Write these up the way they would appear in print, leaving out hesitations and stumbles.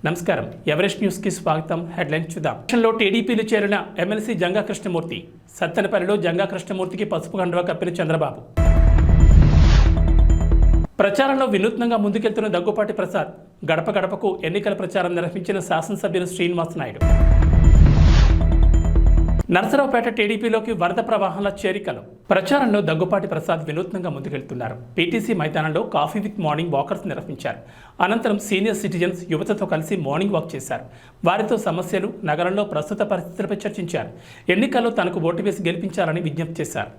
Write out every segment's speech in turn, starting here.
నమస్కారం, Everest news కి స్వాగతం. హెడ్లైన్ చూద్దాం. లో టీడీపీలో చేరిన ఎమ్మెల్సీ జంగా కృష్ణమూర్తి. సత్తెనపల్లిలో జంగా కృష్ణమూర్తికి పసుపు కండువా కప్పిన చంద్రబాబు. ప్రచారంలో వినూత్నంగా ముందుకెళ్తున్న దగ్గుపాటి ప్రసాద్. గడప గడపకు ఎన్నికల ప్రచారం నిర్వహించిన శాసనసభ్యులు శ్రీనివాస్ నాయుడు. నర్సరావుపేట టీడీపీలోకి వరద ప్రవాహంలో చేరికలు. ప్రచారంలో దగ్గుపాటి ప్రసాద్ వినూత్నంగా ముందుకెళ్తున్నారు. పీటీసీ మైదానంలో కాఫీ విత్ మార్నింగ్ వాకర్స్ నిర్వహించారు. అనంతరం సీనియర్ సిటిజన్స్ యువతతో కలిసి మార్నింగ్ వాక్ చేశారు. వారితో సమస్యలు, నగరంలో ప్రస్తుత పరిస్థితులపై చర్చించారు. ఎన్నికల్లో తనకు ఓటు వేసి గెలిపించాలని విజ్ఞప్తి చేశారు.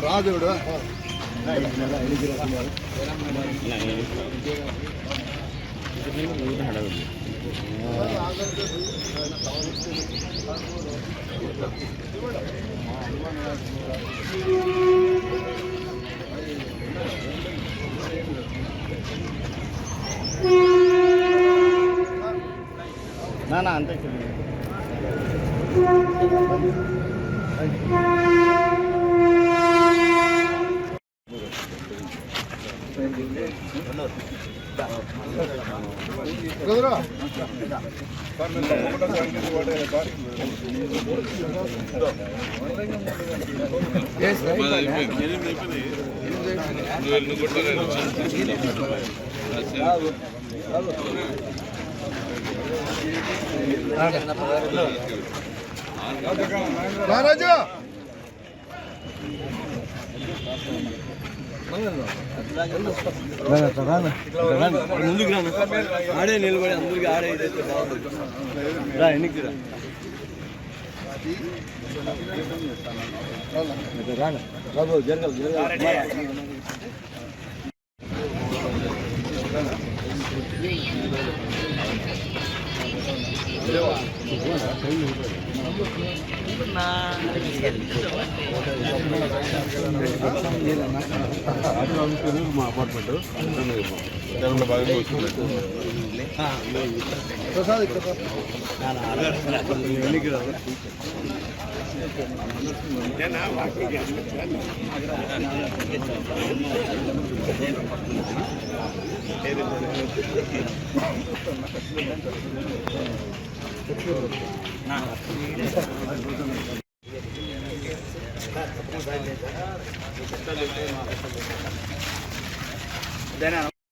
రాజుడు నా అంతే రాజు ముందుకు రాను ఆడే నిలబడి అందరికి ఆడే రా ఎన్నికి రాబు జరగాలి మా అపార్ట్మెంట్ బాగా ప్రసాద్ ఎన్నికి రాదు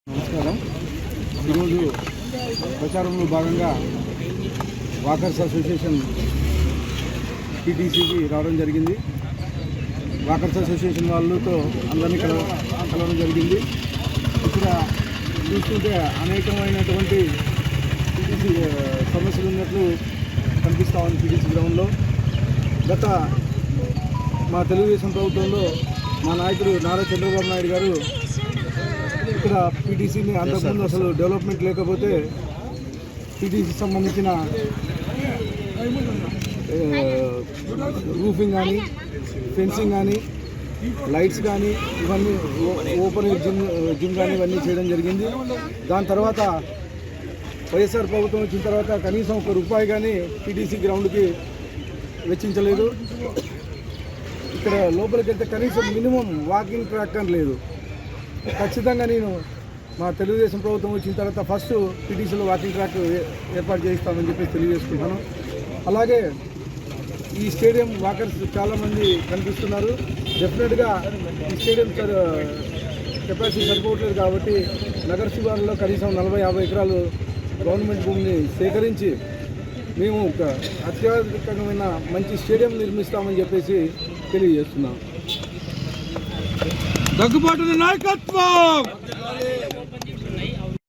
నమస్కారం. ఈరోజు ప్రచారంలో భాగంగా వాకర్స్ అసోసియేషన్ టీటీసీకి రావడం జరిగింది. వాకర్స్ అసోసియేషన్ వాళ్ళతో అందరినీ కలవడం జరిగింది. ఇక్కడ చూస్తుంటే అనేకమైనటువంటి టీటీసీ సమస్యలు ఉన్నట్లు కనిపిస్తూ ఉంది. టీటీసీ గ్రౌండ్లో గత మా తెలుగుదేశం ప్రభుత్వంలో మా నాయకుడు నారా చంద్రబాబు నాయుడు గారు ఇక్కడ పీటీసీని అంతకుముందు అసలు డెవలప్మెంట్ లేకపోతే పీటీసీకి సంబంధించిన రూఫింగ్ కానీ, ఫెన్సింగ్ కానీ, లైట్స్ కానీ, ఇవన్నీ ఓపెన్ జిమ్ కానీ ఇవన్నీ చేయడం జరిగింది. దాని తర్వాత వైఎస్ఆర్ ప్రభుత్వం వచ్చిన తర్వాత కనీసం ₹1 కానీ పీటీసీ గ్రౌండ్కి వెచ్చించలేదు. ఇక్కడ లోపలికి వెళ్తే కనీసం మినిమం వాకింగ్ ట్రాక్ అని లేదు. ఖచ్చితంగా నేను మా తెలుగుదేశం ప్రభుత్వం వచ్చిన తర్వాత ఫస్ట్ పీటీసీలో వాకింగ్ ట్రాక్ ఏర్పాటు చేయిస్తామని చెప్పి తెలియజేసుకుంటాను. అలాగే ఈ స్టేడియం వాకర్స్ చాలామంది కనిపిస్తున్నారు. డెఫినెట్గా ఈ స్టేడియం కెపాసిటీ సరిపోవట్లేదు కాబట్టి నగర శివారులో కనీసం 40-50 ఎకరాలు గవర్నమెంట్ భూమిని సేకరించి మేము ఒక అత్యాధునికమైన మంచి స్టేడియం నిర్మిస్తామని చెప్పేసి తెలియజేస్తున్నాం. దగ్గుబాటు నాయకత్వం.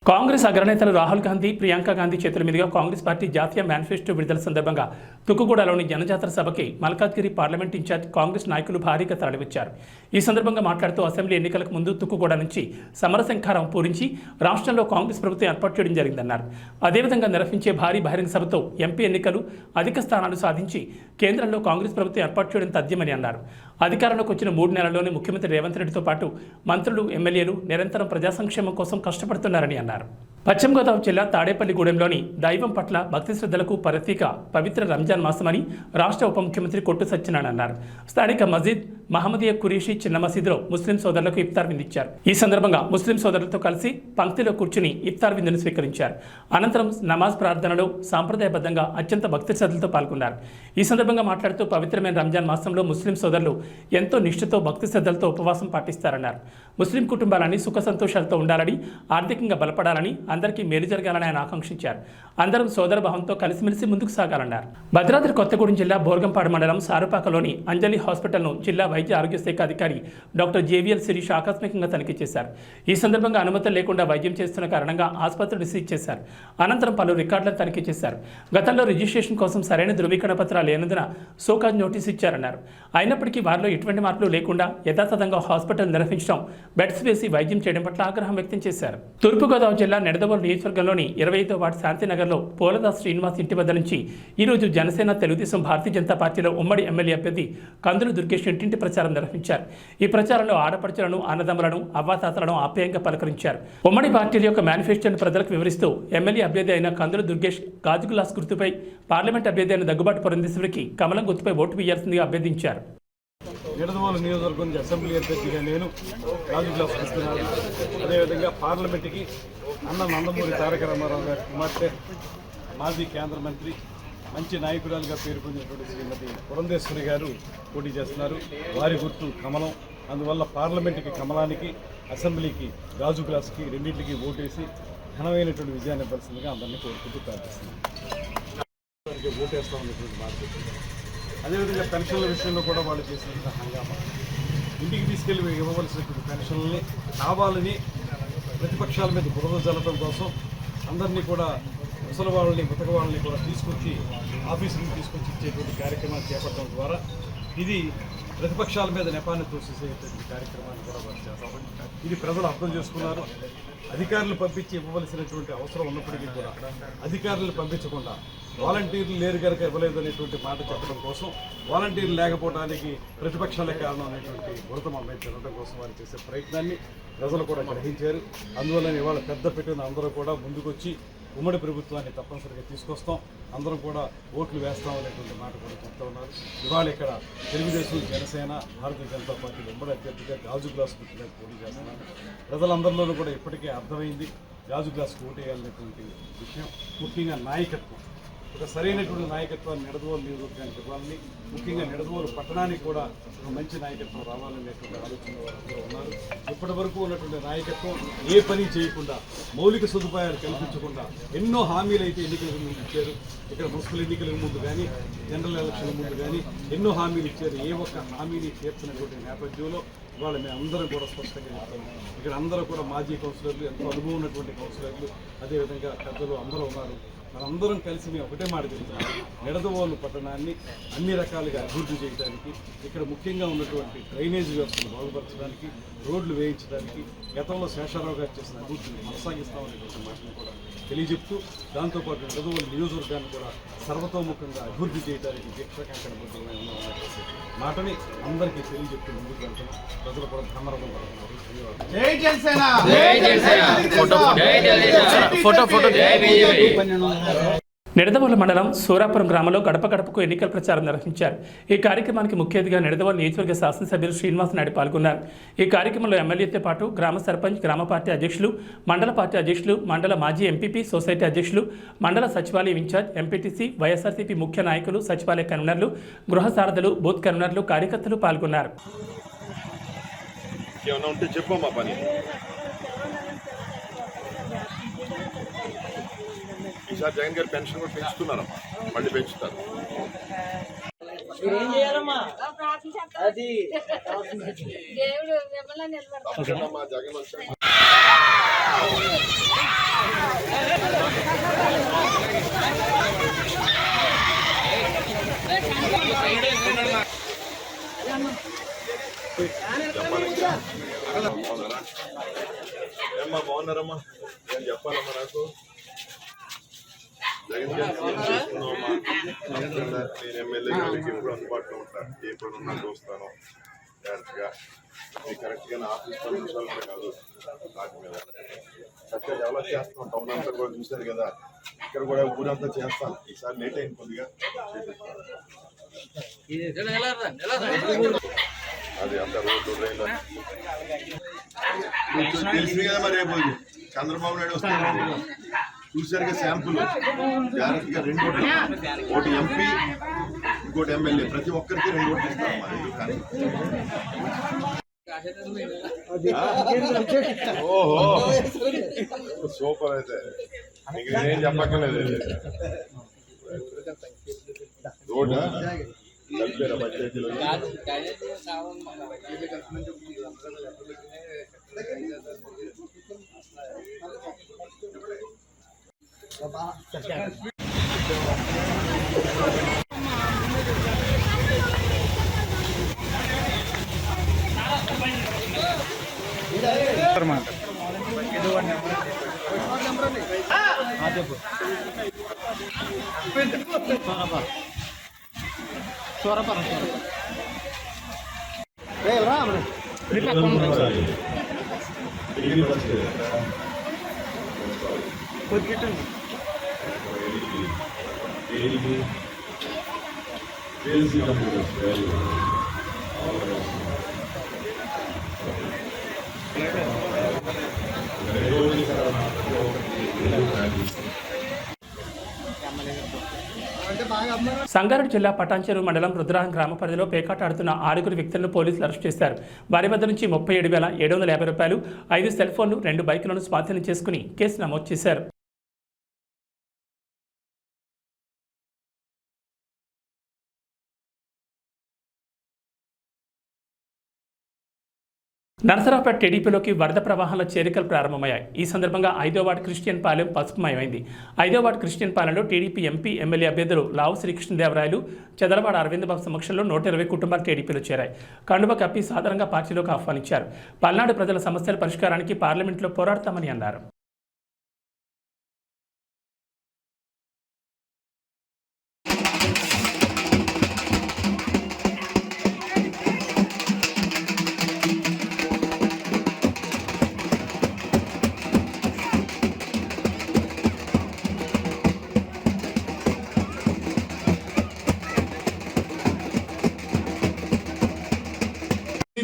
కాంగ్రెస్ అగ్రనేతలు రాహుల్ గాంధీ, ప్రియాంక గాంధీ చేతుల మీదుగా కాంగ్రెస్ పార్టీ జాతీయ మేనిఫెస్టో విడుదల సందర్భంగా తుక్కుగూడలోని జనజాతర సభకి మల్కాజ్గిరి పార్లమెంట్ ఇన్ఛార్జ్ కాంగ్రెస్ నాయకులు భారీగా తరలివచ్చారు. ఈ సందర్భంగా మాట్లాడుతూ అసెంబ్లీ ఎన్నికలకు ముందు తుక్కుగూడ నుంచి సమరశంఖారం పూరించి రాష్ట్రంలో కాంగ్రెస్ ప్రభుత్వం ఏర్పాటు చేయడం జరిగిందన్నారు. అదేవిధంగా నిర్వహించే భారీ బహిరంగ సభతో ఎంపీ ఎన్నికలు అధిక స్థానాలు సాధించి కేంద్రంలో కాంగ్రెస్ ప్రభుత్వం ఏర్పాటు చేయడం తథ్యమని అన్నారు. అధికారంలోకి వచ్చిన 3 నెలల్లోనే ముఖ్యమంత్రి రేవంత్ రెడ్డితో పాటు మంత్రులు, ఎమ్మెల్యేలు నిరంతరం ప్రజా సంక్షేమం కోసం కష్టపడుతున్నారని అన్నారు. పశ్చిమ గోదావరి జిల్లా తాడేపల్లిగూడెంలోని దైవం పట్ల భక్తి శ్రద్ధలకు ప్రతీక పవిత్ర రంజాన్ మాసమని రాష్ట్ర ఉప ముఖ్యమంత్రి కొట్టు సత్యనారాయణ అన్నారు. స్థానిక మస్జిద్ మహమ్మదీయ కురేషి చిన్న మసీదులో ముస్లిం సోదరులకు ఇఫ్తార్ విందించారు. ఈ సందర్భంగా ముస్లిం సోదరులతో కలిసి పంక్తిలో కూర్చుని ఇఫ్తార్ విందును స్వీకరించారు. అనంతరం నమాజ్ ప్రార్థనలో సాంప్రదాయబద్ధంగా అత్యంత భక్తి శ్రద్ధలతో పాల్గొన్నారు. ఈ సందర్భంగా మాట్లాడుతూ పవిత్రమైన రంజాన్ మాసంలో ముస్లిం సోదరులు ఎంతో నిష్ఠతో భక్తి శ్రద్ధలతో ఉపవాసం పాటిస్తారన్నారు. ముస్లిం కుటుంబాలన్నీ సుఖ సంతోషాలతో ఉండాలని, ఆర్థికంగా బలపడాలని, అందరికీ మేలు జరగాలని ఆయన ఆకాంక్షించారు. అందరం సోదర భావంతో కలిసిమెలిసి ముందుకు సాగాలన్నారు. భద్రాద్రి కొత్తగూడెం జిల్లా బోర్గంపాడు మండలం సారుపాకలోని అంజలి హాస్పిటల్ను జిల్లా వైద్య ఆరోగ్య శాఖ అధికారి డాక్టర్ జేవిఎల్ శిరీష్ ఆకస్మికంగా తనిఖీ చేశారు. ఈ సందర్భంగా అనుమతులు లేకుండా వైద్యం చేస్తున్న కారణంగా ఆసుపత్రిని సీజ్ చేశారు. అనంతరం పలు రికార్డులను తనిఖీ చేశారు. గతంలో రిజిస్ట్రేషన్ కోసం సరైన ధృవీకరణ పత్రాలు లేనందున సోకాజ్ నోటీస్ ఇచ్చారన్నారు. అయినప్పటికీ వారిలో ఎటువంటి మార్పులు లేకుండా యథాతథంగా హాస్పిటల్ నిర్వహించడం, బెడ్స్ వేసి వైద్యం చేయడం పట్ల ఆగ్రహం వ్యక్తం చేశారు. తూర్పుగోదావరి జిల్లా నిడదవోలు నియోజకవర్గంలోని 25వ వార్డు శాంతినగర్లో పోలదాస్ శ్రీనివాస్ ఇంటి వద్ద నుంచి ఈరోజు జనసేన, తెలుగుదేశం, భారతీయ జనతా పార్టీలో ఉమ్మడి ఎమ్మెల్యే అభ్యర్థి కందులు దుర్గేష్ ఇంటింటి ప్రచారం నిర్వహించారు. ఈ ప్రచారంలో ఆడపడుచులను, అన్నదమ్ములను, అవ్వాతాతలను ఆప్యాయంగా పలకరించారు. ఉమ్మడి పార్టీల యొక్క మేనిఫెస్టోను ప్రజలకు వివరిస్తూ ఎమ్మెల్యే అభ్యర్థి అయిన కందులు దుర్గేష్ గాజు గ్లాస్ గుర్తుపై, పార్లమెంట్ అభ్యర్థి అయిన దగ్గుబాటి పురంధేశ్వరికి కమలం గుర్తుపై ఓటు వేయాల్సిందిగా అభ్యర్థించారు. నిడదవోలు నియోజకవర్గం నుంచి అసెంబ్లీ అభ్యర్థిగా నేను గాజు గ్లాస్ ఇస్తున్నాను. అదేవిధంగా పార్లమెంటుకి అన్న నందమూరి తారక రామారావు గారి కుమార్తె, మాజీ కేంద్ర మంత్రి, మంచి నాయకురాలుగా పేరు పొందినటువంటి శ్రీమతి పురంధేశ్వరి గారు పోటీ చేస్తున్నారు. వారి గుర్తు కమలం. అందువల్ల పార్లమెంటుకి కమలానికి, అసెంబ్లీకి గాజు గ్లాస్కి రెండింటికి ఓటేసి ఘనమైనటువంటి విజయాన్ని ఇవ్వాల్సిందిగా అందరినీ కోరుకుంటూ ప్రార్థిస్తున్నాను. ఓటేస్తామనేటువంటి మాట. అదేవిధంగా పెన్షన్ల విషయంలో కూడా వాళ్ళు చేసినంత హంగామా, ఇంటికి తీసుకెళ్ళి ఇవ్వవలసినటువంటి పెన్షన్లని కావాలని ప్రతిపక్షాల మీద బురద జల్లడం కోసం అందరినీ కూడా ముసలి వాళ్ళని, ముతక వాళ్ళని కూడా తీసుకొచ్చి ఆఫీసులకు తీసుకొచ్చి ఇచ్చేటువంటి కార్యక్రమాలు చేపట్టడం ద్వారా ఇది ప్రతిపక్షాల మీద నెపాన్ని తోసేసేటువంటి కార్యక్రమాన్ని కూడా వాళ్ళు చేస్తాం. ఇది ప్రజలు అర్థం చేసుకున్నారు. అధికారులు పంపించి ఇవ్వవలసినటువంటి అవసరం ఉన్నప్పటికీ కూడా అధికారులను పంపించకుండా వాలంటీర్లు లేరు కనుక ఇవ్వలేదు అనేటువంటి మాట చెప్పడం కోసం, వాలంటీర్లు లేకపోవడానికి ప్రతిపక్షాలే కారణం అనేటువంటి గురతం అమ్మాయి తినడం కోసం వారు చేసే ప్రయత్నాన్ని ప్రజలు కూడా గ్రహించారు. అందువల్ల ఇవాళ పెద్ద పెట్టిన అందరూ కూడా ముందుకొచ్చి ఉమ్మడి ప్రభుత్వాన్ని తప్పనిసరిగా తీసుకొస్తాం, అందరం కూడా ఓట్లు వేస్తాం అనేటువంటి మాట కూడా చెప్తా ఉన్నారు. ఇవాళ ఇక్కడ తెలుగుదేశం, జనసేన, భారతీయ జనతా పార్టీ ఉమ్మడి అభ్యర్థిగా గాజు గ్లాస్ గుర్తుగా పోటీ చేస్తున్నారు. ప్రజలందరిలోనూ కూడా ఇప్పటికే అర్థమైంది గాజు గ్లాస్ ఓటు వేయాలనేటువంటి విషయం. ముఖ్యంగా నాయకత్వం, ఒక సరైనటువంటి నాయకత్వాన్ని నిడదవోలు నియోజకవర్గానికి ఇవ్వాలని, ముఖ్యంగా నిడదవోలు పట్టణానికి కూడా ఒక మంచి నాయకత్వం రావాలనేటువంటి ఆలోచన వాళ్ళందరూ ఉన్నారు. ఇప్పటి వరకు ఉన్నటువంటి నాయకత్వం ఏ పని చేయకుండా, మౌలిక సదుపాయాలు కల్పించకుండా ఎన్నో హామీలు అయితే ఎన్నికలకు ముందు ఇచ్చారు. ఇక్కడ మున్సిపల్ ఎన్నికలకు ముందు కానీ, జనరల్ ఎలక్షన్ల ముందు కానీ ఎన్నో హామీలు ఇచ్చారు. ఏ ఒక్క హామీని తీర్చినటువంటి నేపథ్యంలో ఇవాళ మేము అందరం కూడా స్పష్టంగా చెప్తాము. ఇక్కడ అందరూ కూడా మాజీ కౌన్సిలర్లు, ఎంతో అనుభవం ఉన్నటువంటి కౌన్సిలర్లు, అదేవిధంగా పెద్దలు అందరూ ఉన్నారు. మనందరం కలిసి మేము ఒకటే మాట చెప్తున్నాం, నిడదవోలు పట్టణాన్ని అన్ని రకాలుగా అభివృద్ధి చేయడానికి, ఇక్కడ ముఖ్యంగా ఉన్నటువంటి డ్రైనేజ్ వ్యవస్థను బాగుపరచడానికి, రోడ్లు వేయించడానికి, గతంలో శేషారావు గారు చేసిన అభివృద్ధిని కొనసాగిస్తామనేటువంటి మాటను కూడా తెలియజెప్తూ, దాంతోపాటు నిడదవోలు నియోజకవర్గాన్ని కూడా సర్వతోముఖంగా అభివృద్ధి చేయడానికి దీక్షాకాంక్షణ బుద్ధమై ఉన్నామనేటువంటి మాటని అందరికీ తెలియజెప్తూ ముందుకు వెళ్తున్నాం. ప్రజలు కూడా ధన్యవాదం పడుతున్నారు. నిడదవోలు మండలం సూరాపురం గ్రామంలో గడప గడపకు ఎన్నికల ప్రచారం నిర్వహించారు. ఈ కార్యక్రమానికి ముఖ్య అతిథిగా నిడదవోలు నియోజకవర్గ శాసనసభ్యులు శ్రీనివాస్ నాయుడు పాల్గొన్నారు. ఈ కార్యక్రమంలో ఎమ్మెల్యేతో పాటు గ్రామ సర్పంచ్, గ్రామ పార్టీ అధ్యక్షులు, మండల పార్టీ అధ్యక్షులు, మండల మాజీ ఎంపీపీ, సొసైటీ అధ్యక్షులు, మండల సచివాలయం ఇన్ఛార్జ్, ఎంపీటీసీ, వైఎస్ఆర్సీపీ ముఖ్య నాయకులు, సచివాలయ కన్వీనర్లు, గృహ సారథులు, బూత్ కన్వీనర్లు, కార్యకర్తలు పాల్గొన్నారు. ఈసారి జగన్ గారు పెన్షన్ కూడా పెంచుతున్నారమ్మా, మళ్ళీ పెంచుతారు. జగన్ వచ్చాక ఏమ్మా బాగున్నారమ్మా? ఏం చెప్పాలమ్మా నాకు? జగన్ గారు సీఎం చేస్తున్నామమ్మా. నేను ఎమ్మెల్యే గారికి ఎప్పుడు అందుబాటులో ఉంటాను, ఎప్పుడున్నా చూస్తాను డైరెక్ట్గా. మీకు కరెక్ట్గా నా ఆఫీస్ 10 నిమిషాలు కూడా కాదు వాటి మీద చక్కగా డెవలప్ చేస్తున్నాం. టౌన్ అంతా కూడా చూశారు కదా, ఇక్కడ కూడా ఊరంతా చేస్తాను. ఈసారి లేట్ అయింది కొద్దిగా, అది అంత రోడ్లు రైలు తెలిసింది కదా. మరి రేపు చంద్రబాబు నాయుడు వస్తారు, చూసారుగా శాంపుల్. జాగ్రత్తగా 2 ఓట్లు, ఒకటి ఎంపీ, ఇంకోటి ఎమ్మెల్యే, ప్రతి ఒక్కరికి 2 ఓట్లు ఇస్తాం. మరి ఓహో సూపర్. అయితే మీకు నేనేం చెప్పక్కర్లేదు. రోడ్డా కలిపారా పంచాయతీలో? సంగారెడ్డి జిల్లా పటాన్చెరు మండలం రుద్రారం గ్రామ పరిధిలో పేకాట ఆడుతున్న 6 వ్యక్తులను పోలీసులు అరెస్ట్ చేశారు. వారి వద్ద నుంచి 37,750 రూపాయలు, 5 సెల్ ఫోన్లు, 2 బైకులను స్వాధీనం చేసుకుని కేసు నమోదు చేశారు. నరసరావుపేట టీడీపీలోకి వరద ప్రవాహాల చేరికలు ప్రారంభమయ్యాయి. ఈ సందర్భంగా 5వ వార్డు క్రిస్టియన్ పాలెం పసుపుమయమైంది. 5వ వార్డు క్రిస్టియన్ పాలెంలో టీడీపీ ఎంపీ, ఎమ్మెల్యే అభ్యర్థులు లావు శ్రీకృష్ణదేవరాయలు, చదలవాడ అరవింద్ బాబు సమక్షంలో 120 కుటుంబాలు టీడీపీలో చేరాయి. కండువ కప్పి సాధారణంగా పార్టీలోకి ఆహ్వానించారు. పల్నాడు ప్రజల సమస్యల పరిష్కారానికి పార్లమెంట్లో పోరాడతామని అన్నారు.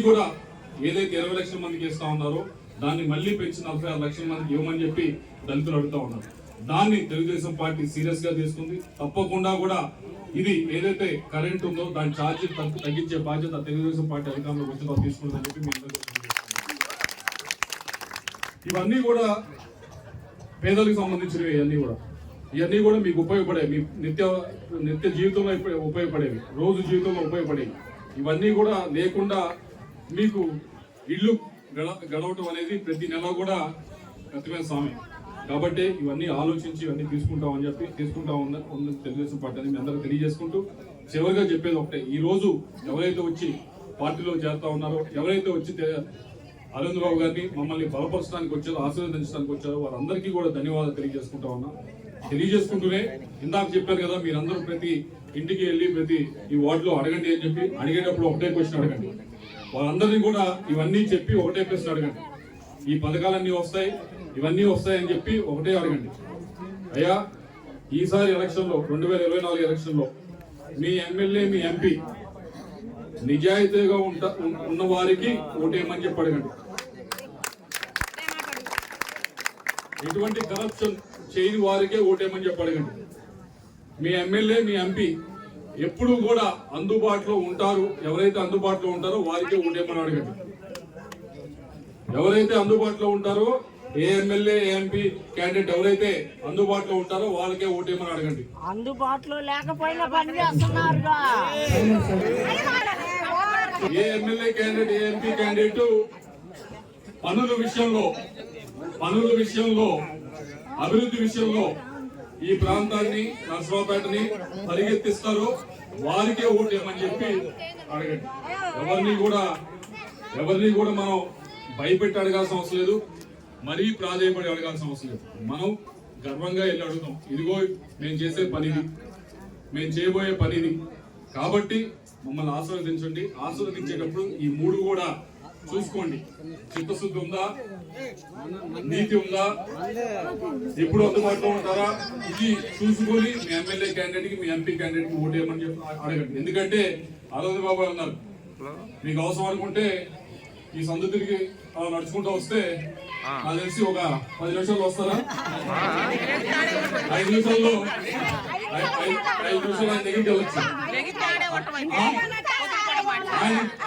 కూడా ఏదైతే 20 లక్షల మందికి ఇస్తా ఉన్నారో దాన్ని మళ్ళీ పెంచి 46 లక్షల మందికి ఇవ్వమని చెప్పి దళితులు అడుగుతా ఉన్నారు. దాన్ని తెలుగుదేశం పార్టీ సీరియస్ గా తీసుకుంది. తప్పకుండా కూడా ఇది ఏదైతే కరెంట్ ఉందో దాని ఛార్జీ తగ్గించే బాధ్యత తెలుగుదేశం పార్టీ అధికారంలోకి వచ్చిన తీసుకుంటుందని చెప్పి మీ అందరూ ఇవన్నీ కూడా పేదలకు సంబంధించినవి. ఇవన్నీ కూడా మీకు ఉపయోగపడేవి, మీ నిత్య జీవితంలో ఉపయోగపడేవి, రోజు జీవితంలో ఉపయోగపడేవి. ఇవన్నీ కూడా లేకుండా మీకు ఇల్లు గడవటం అనేది ప్రతి నెల కూడా కష్టమైన స్వామి. కాబట్టి ఇవన్నీ ఆలోచించి ఇవన్నీ తీసుకుంటా ఉన్న తెలుగుదేశం పార్టీ అని మీ అందరూ తెలియజేసుకుంటూ చివరిగా చెప్పేది ఒకటే, ఈ రోజు ఎవరైతే వచ్చి పార్టీలో చేరుతా ఉన్నారో, ఎవరైతే వచ్చి అరవింద్ బాబు గారిని మమ్మల్ని బలపరచడానికి వచ్చారో, ఆశీర్వదించడానికి వచ్చారో వారందరికీ కూడా ధన్యవాదాలు తెలియజేసుకుంటూనే ఇందాక చెప్పారు కదా, మీరందరూ ప్రతి ఇంటికి వెళ్ళి ప్రతి ఈ వార్డులో అడగండి అని చెప్పి, అడిగేటప్పుడు ఒకటే క్వశ్చన్ అడగండి. వాళ్ళందరినీ కూడా ఇవన్నీ చెప్పి ఒకటే ప్రశ్న అడగండి. ఈ పథకాలన్నీ వస్తాయి, ఇవన్నీ వస్తాయని చెప్పి ఒకటే అడగండి. అయ్యా, ఈసారి ఎలక్షన్లో 2024 ఎలక్షన్లో మీ ఎమ్మెల్యే, మీ ఎంపీ నిజాయితీగా ఉన్న వారికి ఓటేయమని చెప్పి అడగండి. ఎటువంటి కరప్షన్ చేయని వారికే ఓటేయమని చెప్పి అడగండి. మీ ఎమ్మెల్యే, మీ ఎంపీ ఎప్పుడు కూడా అందుబాటులో ఉంటారు, ఎవరైతే అందుబాటులో ఉంటారో వారికే ఓటేయమని అడగండి. ఎవరైతే అందుబాటులో ఉంటారో, ఏ ఎమ్మెల్యే, ఏ ఎంపీ క్యాండిడేట్ ఎవరైతే అందుబాటులో ఉంటారో వాళ్ళకే ఓటేయమని అడగండి. అందుబాటులో లేకపోయినా పని చేస్తున్నారుగా. ఏ ఎమ్మెల్యే క్యాండిడేట్, ఏ ఎంపీ క్యాండిడేట్ పనుల విషయంలో అభివృద్ధి విషయంలో ఈ ప్రాంతాన్ని నర్సరావుపేటని పరిగెత్తిస్తారో వారికే ఓటు ఏమని చెప్పి అడగండి. ఎవరిని కూడా మనం భయపెట్టి అడగాల్సిన అవసరం లేదు, మరీ ప్రాధాన్యపడి అడగాల్సిన అవసరం లేదు. మనం గర్వంగా వెళ్ళి అడుగుతాం, ఇదిగో మేము చేసే పనిది, మేము చేయబోయే పనిది. కాబట్టి మమ్మల్ని ఆశీర్వదించండి. ఆశీర్వదించేటప్పుడు ఈ మూడు కూడా చూసుకోండి. చిత్తశుద్ధి ఉందా, నీతి ఉందా, ఎప్పుడు అందుబాటులో ఉంటారా, ఇది చూసుకొని మీ ఎమ్మెల్యే క్యాండిడేట్ కి, మీ ఎంపీ క్యాండిడేట్ కి ఓటేయమని చెప్పి అడగండి. ఎందుకంటే అరవింద్ బాబు అన్నారు, మీకు అవసరం అనుకుంటే ఈ సందు తిరిగి అలా నడుచుకుంటూ వస్తే నాకు తెలిసి ఒక 10 నిమిషాలు వస్తారా, 5 నిమిషాల్లో 5 నిమిషాలు ఆయన దగ్గరికి వెళ్ళొచ్చు.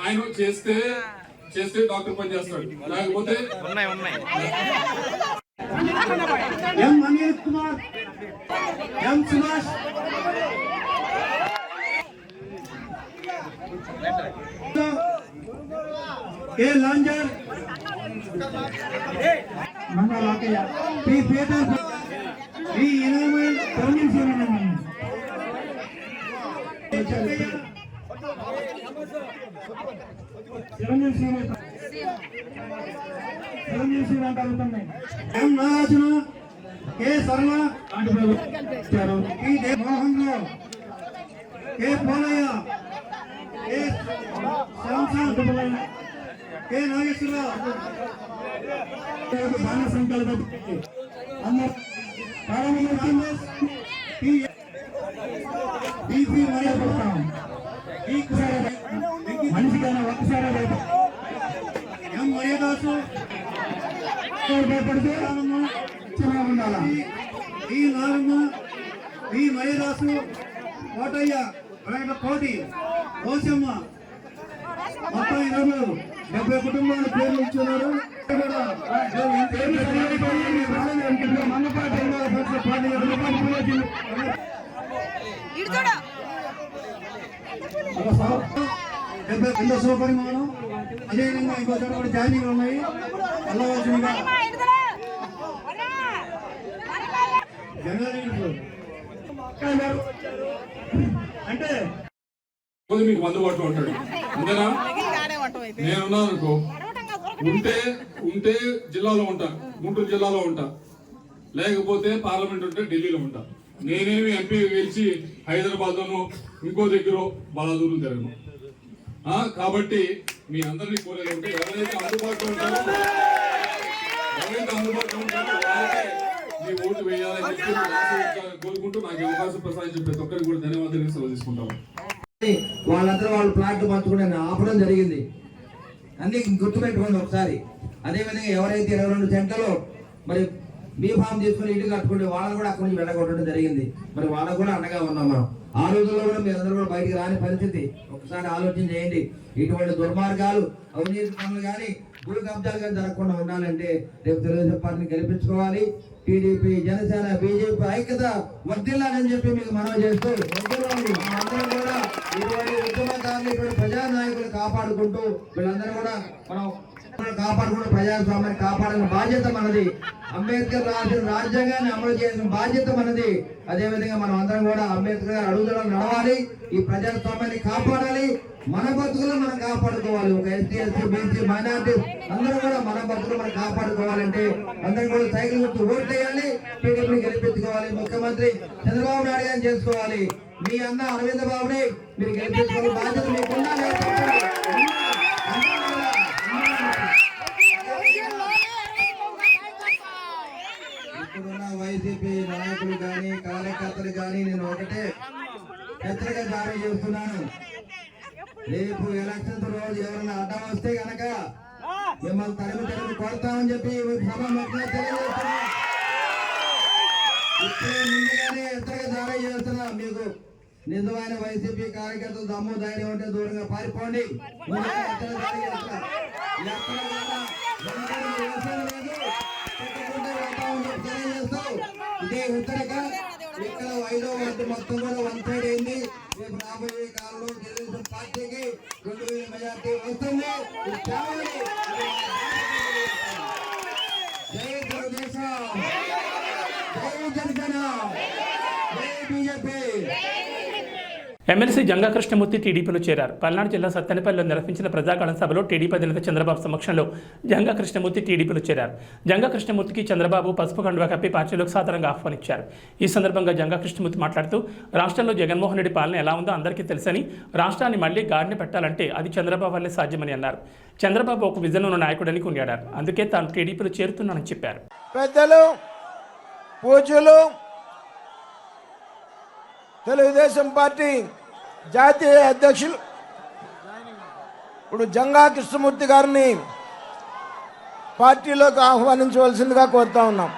ఆయన చేస్తే డాక్టర్ పని చేస్తాడు, లేకపోతే M Anil Kumar, M Subhash, K Lanjar, Mangalakayya, P Peter, P Inamal, తమిళ Sivaraman, M Nagarjuna, K Sarala, P Mohan Rao, K Polayya, K Shyamsad, K Nageswararao, బాల సంకల్ప మనిషికైనా ఒక్కసారి ఎం మర్యాదాసు, భయపడితే ఉండాలా, ఈ నారమ్మ, ఈ మర్యాదాసు, కోటయ్య, కోటి, కోసమ్మ, మొత్తం 70 కుటుంబాల పేర్లు ఇచ్చున్నారు. పరిమాణం అదేవిధంగా ఇంకో చోట కూడా జాయినింగ్ ఉన్నాయి. వెళ్ళవలసిందిగా అంటే మీకు అందుబాటులో ఉంటాడు. అంతేనా? నేనున్నాను అనుకో, ఉంటే జిల్లాలో ఉంటా, గుంటూరు జిల్లాలో ఉంటా, లేకపోతే పార్లమెంట్ ఉంటే ఢిల్లీలో ఉంటా. నేనేమి ఎంపీ గెలిచి హైదరాబాద్ లోనో ఇంకో దగ్గర బాగా దూరం తిరగను. కాబట్టి మీ అందరినీ కోరేది ఉంటే ఎవరైతే అందుబాటులో ఉంటారో వాళ్ళకే మీ ఓటు వేయాలని చెప్పి కోరుకుంటూ నాకు అవకాశం ప్రసాదించిన ప్రతి ఒక్కరికి కూడా ధన్యవాదాలు సెలవు తీసుకుంటాము. వాళ్ళందరూ వాళ్ళు ప్లాట్లు పంచుకుని ఆపడం జరిగింది. అన్ని గుర్తుపెట్టుకోండి ఒకసారి. అదేవిధంగా ఎవరైతే 22 సెంట్లలో మరి బీ ఫామ్ తీసుకుని ఇల్లు కట్టుకుంటే వాళ్ళని కూడా అక్కడి నుంచి వెళ్ళగొట్టడం జరిగింది. మరి వాళ్ళకు కూడా అండగా ఉన్నాం మనం. ఆ రోజుల్లో కూడా మీరందరూ కూడా బయటికి రాని పరిస్థితి. ఒకసారి ఆలోచన చేయండి. ఇటువంటి దుర్మార్గాలు, అవినీతి పనులు కానీ, భూ కబ్జాలు కానీ జరగకుండా ఉండాలంటే రేపు తెలుగుదేశం పార్టీని గెలిపించుకోవాలి. టీడీపీ, జనసేన, బీజేపీ ఐక్యత వర్ధిల్లాలని చెప్పి మీకు మనవి చేస్తూ అందరూ కూడా ఇటువంటి ఉద్యమకారులు, ఇటువంటి ప్రజానాయకులు కాపాడుకుంటూ వీళ్ళందరూ కూడా మనం కాపాడుకుంటూ ప్రజాస్వామ్యాన్ని కాపాడాల్సిన బాధ్యత మనది. అంబేద్కర్ రాసిన రాజ్యాంగాన్ని అమలు చేయాల్సిన బాధ్యత మనది. అదేవిధంగా మనం అందరం కూడా అంబేద్కర్ గారు అడుగుదల నడవాలి, ఈ ప్రజాస్వామ్యాన్ని కాపాడాలి, మన బతుకులు మనం కాపాడుకోవాలి. ఒక ఎస్టీ, ఎస్సీ, బీసీ, మైనార్టీ అందరూ కూడా మన బతుకులు మనం కాపాడుకోవాలంటే అందరం కూడా సైకిల్ గుర్తు ఓట్లు వేయాలి, టీడీపీని గెలిపించుకోవాలి. ముఖ్యమంత్రి చంద్రబాబు నాయుడు గారిని చేసుకోవాలి. మీ అన్న అరవింద్ బాబుని మీరు గెలిపించుకోవాలి బాధ్యత మీకున్నా. ఇప్పుడున్న వైసీపీ నాయకులు కానీ, కార్యకర్తలు కానీ నేను ఒకటే హెచ్చరిక జారీ చేస్తున్నాను. రేపు ఎలక్షన్స్ రోజు ఎవరైనా అడ్డం వస్తే గనక మిమ్మల్ని తరిమి కొడతామని చెప్పి సభ తెలియజేస్తున్నా. ఇప్పుడే ముందుగానే హెచ్చరిక జారీ చేస్తున్నా. మీకు నిజమైన వైసీపీ కార్యకర్తలు దమ్ము ధైర్యం ఉంటే దూరంగా పారిపోండి. ఇదే ఉత్తరక ఇక్కడ 5వ వార్డు మొత్తం కూడా 1 సైడ్ అయింది. రేపు రాబోయే కాలంలో తెలుగుదేశం పార్టీకి 2000 మెజార్టీ వస్తుంది. జై తెలుగుదేశం. ఎమ్మెల్సీ జంగా కృష్ణమూర్తి టీడీపీలో చేరారు. పల్నాడు జిల్లా సత్తెనపల్లిలో నిర్వహించిన ప్రజాగళం సభలో టీడీపీ అధినేత చంద్రబాబు సమక్షంలో జంగా కృష్ణమూర్తి టీడీపీలో చేరారు. జంగా కృష్ణమూర్తికి చంద్రబాబు పసుపు కండువా కప్పి పార్టీలోకి సాధారణంగా ఆహ్వానించారు. ఈ సందర్భంగా జంగా కృష్ణమూర్తి మాట్లాడుతూ రాష్ట్రంలో జగన్మోహన్ రెడ్డి పాలన ఎలా ఉందో అందరికీ తెలుసని, రాష్ట్రాన్ని మళ్లీ గాడిని పెట్టాలంటే అది చంద్రబాబు వల్లే సాధ్యమని అన్నారు. చంద్రబాబు ఒక విజన్ ఉన్న నాయకుడని కొనియాడారు. అందుకే తాను టీడీపీలో చేరుతున్నానని చెప్పారు. పెద్దలు పూజ్యులు తెలుగుదేశం పార్టీ జాతీయ అధ్యక్షులు ఇప్పుడు జంగా కృష్ణమూర్తి గారిని పార్టీలోకి ఆహ్వానించవలసిందిగా కోరుతా ఉన్నాం.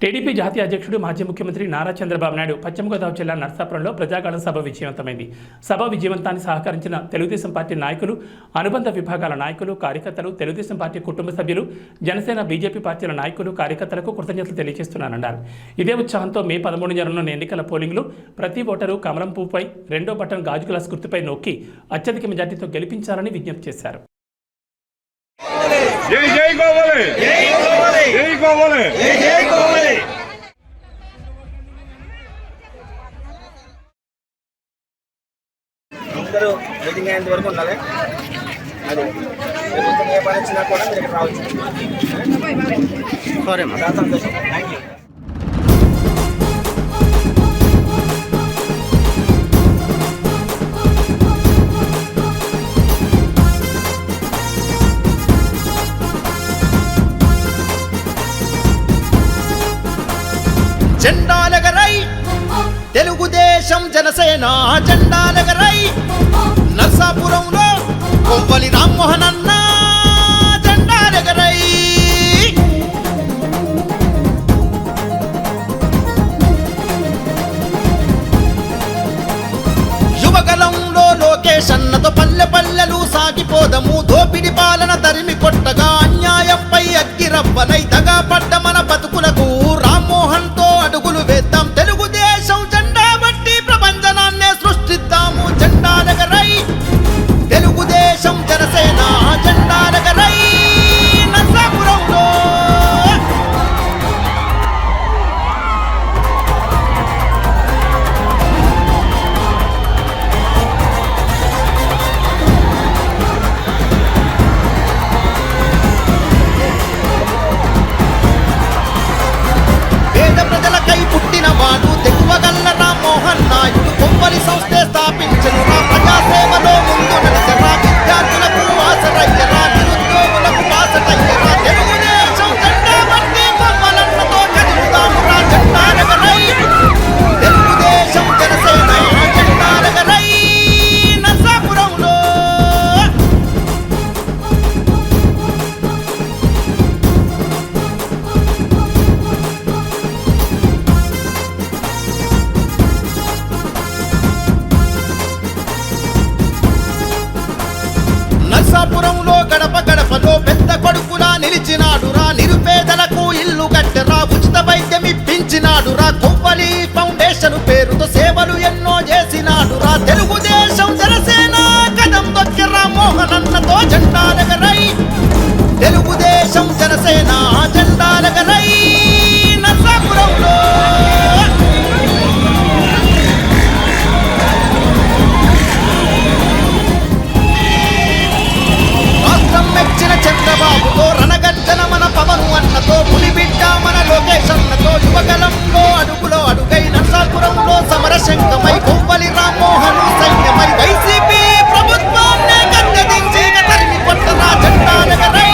టీడీపీ జాతీయ అధ్యక్షుడు మాజీ ముఖ్యమంత్రి నారా చంద్రబాబు నాయుడు పశ్చిమ గోదావరి జిల్లా నర్సాపురంలో ప్రజాగళం సభ విజయవంతమైంది. సభ విజయవంతాన్ని సహకరించిన తెలుగుదేశం పార్టీ నాయకులు, అనుబంధ విభాగాల నాయకులు, కార్యకర్తలు, తెలుగుదేశం పార్టీ కుటుంబ సభ్యులు, జనసేన, బీజేపీ పార్టీల నాయకులు, కార్యకర్తలకు కృతజ్ఞతలు తెలియజేస్తున్నానన్నారు. ఇదే ఉత్సాహంతో మే 13 జరగనున్న ఎన్నికల పోలింగ్లో ప్రతి ఓటరు కమలం పువ్వుపై రెండో బటన్ గాజు గ్లాస్ గుర్తుపై నొక్కి అత్యధిక మెజార్టీతో గెలిపించాలని విజ్ఞప్తి చేశారు. అందరూ మీటింగ్ అయ్యేంత వరకు ఉండాలి. అది ఏ పని వచ్చినా కూడా మీరు ఇక్కడ రావచ్చు. సరే చాలా సంతోషం. Thank you. జెండాలెగరై తెలుగుదేశం జనసేన జెండాలెగరై నర్సాపురంలో కొవ్వలి రామ్మోహన్ అన్న జెండాలెగరై యువగలంలో లోకేష్ అన్నతో పల్లె పల్లెలు సాగిపోదము. దోపిడి పాలన తరిమి కొట్టగా అన్యాయంపై అగ్గిరవ్వనై దగా పడ్డ మన బతుకులకు రామ్మోహన్ తో అడుగులు వేద్దాం. తెలుగుదేశం జెండా బట్టి ప్రపంచనాన్నే సృష్టిద్దాము. జెండాలెగరై తెలుగుదేశం జనసేన జెండాలెగరై నర్సాపురంలో. పేద ప్రజలకై పుట్టిన వాడు తెగువగల్ల రామ్మోహన్ నాయుడు కొవ్వలి సంస్థే స్థాపించను. రా ప్రజాసేవలో ముందు నడిచరా, విద్యార్థులకు ఆసరయ్యరా, నిరుద్యోగులకు బాసటయ్యరా. తెలుగుదేశం జెండా బట్టి కొవ్వలన్నతో కదులుదాము రా. జెండాలెగరై తెలుగుదేశం జనసేన జెండాలెగరై నర్సాపురంలో. నర్సాపురంలో గడప గడపలో పెద్ద కొడుకులా నిలిచినాడు రా. నిరుపేదలకు ఇల్లు కట్టెరా, ఉచిత వైద్యం ఇప్పించినాడు రా. కొవ్వలి ఫౌండేషన్ పేరుతో సేవలు ఎన్నో చేసినాడు రా. తెలుగుదేశం జనసేన కదం దొక్కెరా మోహన్ అన్నతో జెండాలెగరై తెలుగుదేశం జనసేన జెండాలెగరై నర్సాపురంలో. రాష్ట్రం మెచ్చిన చంద్రబాబుతో రణగర్జన మన పవన్ అన్నతో పులిబిడ్డ మన లోకేష్ అన్నతో యువగలంలో అడుగులో అడుగై నర్సాపురంలో సమరశంకమై కొవ్వలి రామ్మోహన్ సైన్యమై వైసీపీ ప్రభుత్వాన్ని గద్దెదించి తరిమి కొట్టరా. జెండాలెగరై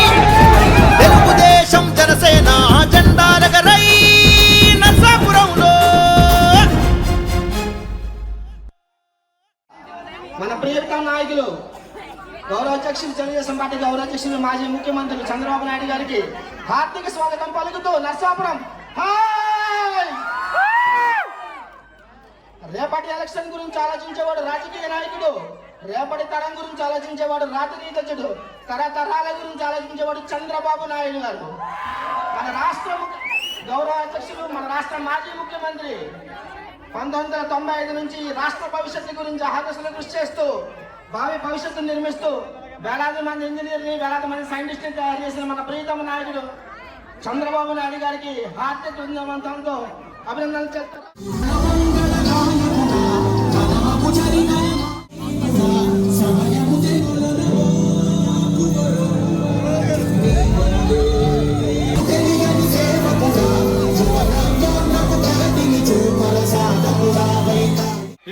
తెలుగుదేశం జనసేన జెండాలెగరై నర్సాపురంలో. మన ప్రియతమ నాయకులు గౌరవ అధ్యక్షులు తెలుగుదేశం పార్టీ గౌరవ అధ్యక్షులు మాజీ ముఖ్యమంత్రి చంద్రబాబు నాయుడు గారికి హార్దిక స్వాగతం పలుకుతూ నర్సాపురం రేపటి ఎలక్షన్ గురించి ఆలోచించేవాడు రాజకీయ నాయకుడు, రేపటి తరం గురించి ఆలోచించేవాడు రాజనీతిజ్ఞుడు, తరతరాల గురించి ఆలోచించేవాడు చంద్రబాబు నాయుడు గారు. మన రాష్ట్ర గౌరవ అధ్యక్షులు, మన రాష్ట్ర మాజీ ముఖ్యమంత్రి 1995 నుంచి రాష్ట్ర భవిష్యత్తు గురించి ఆకర్షణ కృషి చేస్తూ భావి భవిష్యత్తును నిర్మిస్తూ వేలాది మంది ఇంజనీర్ని వేలాది మంది సైంటిస్ట్ని తయారు చేసిన మన ప్రియతమ నాయకుడు చంద్రబాబు నాయుడు గారికి హార్దిక బృందవంతంతో అభినందనలు చేస్తారు.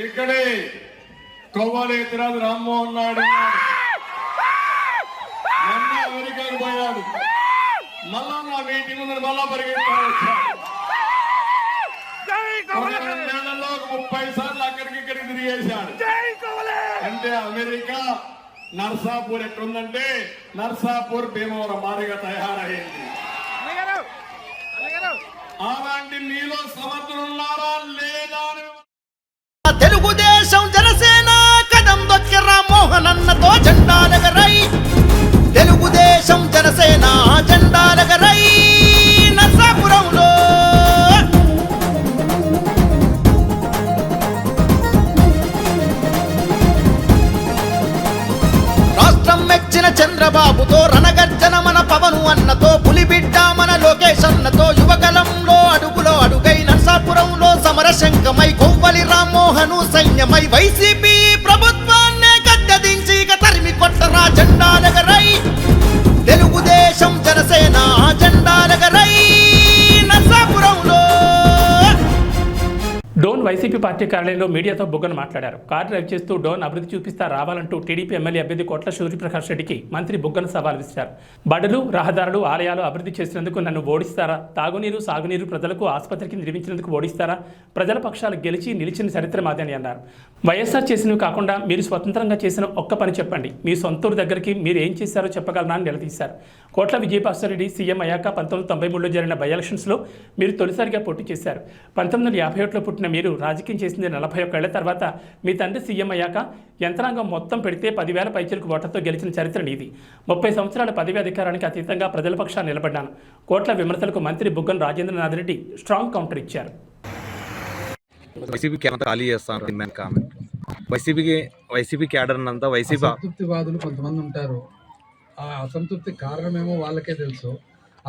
ఇక్కడే కొవ్వలేతిరాజు రామ్మోహన్ నాయుడు మొన్న అమెరికాకు పోయాడు, మళ్ళా నా మీటింగ్ ముందు మళ్ళా పరిగెత్తాడు. 30 సార్లు అక్కడికి ఇక్కడికి తిరిగేశాడు. అంటే అమెరికా నర్సాపూర్ ఎట్లుందంటే నర్సాపూర్ భీమవరం మారిగా తయారైంది. అలాంటి మీలో సమర్థులున్నారా లేదా? తెలుగుదేశం జనసేన కదం దొక్కి రామ్మోహన్ అన్నతో జెండాలెగరై, తెలుగుదేశం జనసేన జెండాలెగరై నర్సాపురంలో రాష్ట్రం మెచ్చిన చంద్రబాబుతో రణగర్జన మన పవను అన్నతో పులిబిడ్డ మన లోకేష్ అన్నతో యువగలంలో అడుగులో అడుగై నర్సాపురంలో సమరశంకమై కొవ్వలి రామ్మోహను సైన్యమై వైసీపీ ప్రభుత్వాన్నే గద్దెదించి ఇక తరిమి కొట్టరా జెండాలెగరై, తెలుగుదేశం జనసేన జెండాలెగరై నర్సాపురంలో. డోన్ వైసీపీ పార్టీ కార్యాలయంలో మీడియాతో బుగ్గన మాట్లాడారు. కారు డ్రైవ్ చేస్తూ డోన్ అభివృద్ధి చూపిస్తా రావాలంటూ టీడీపీ ఎమ్మెల్యే అభ్యర్థి కోట్ల సూర్యప్రకాష్ రెడ్డికి మంత్రి బుగ్గన సవాల్ విసిరారు. బడులు, రహదారులు, ఆలయాలు అభివృద్ధి చేసినందుకు నన్ను ఓడిస్తారా? తాగునీరు, సాగునీరు, ప్రజలకు ఆసుపత్రికి నిర్మించినందుకు ఓడిస్తారా? ప్రజల పక్షాలు గెలిచి నిలిచిన చరిత్ర మాదని అన్నారు. వైఎస్ఆర్ చేసినవి కాకుండా మీరు స్వతంత్రంగా చేసిన ఒక్క పని చెప్పండి, మీ సొంతూరు దగ్గరికి మీరు ఏం చేశారో చెప్పగలరా అని నిలదీశారు. కోట్ల విజయభాస్కర్ రెడ్డి సీఎం అయ్యాక 1993లో జరిగిన బై ఎలక్షన్స్లో మీరు తొలిసారిగా పోటీ చేశారు. 1951లో పుట్టిన మీరు రాజకీయం చేసింది 41 ఏళ్ల తర్వాత మీ తండ్రి సీఎం అయ్యాక యంత్రాంగం మొత్తం పెడితే 10,000 పైచిలకు ఓట్లతో గెలిచిన చరిత్ర నీది. 30 సంవత్సరాల పదవి అధికారానికి అతీతంగా ప్రజల పక్షాన్ని నిలబడ్డాను. కోట్ల విమర్శలకు మంత్రి బుగ్గన రాజేంద్రనాథ్ రెడ్డి స్ట్రాంగ్ కౌంటర్ ఇచ్చారు. వైసీపీకి ఎంత ఖాళీ చేస్తాను నేను కామెంట్. వైసీపీ క్యాడర్ అంతా వైసీపీ అసంతృప్తివాదులు కొంతమంది ఉంటారు. ఆ అసంతృప్తి కారణమేమో వాళ్ళకే తెలుసు.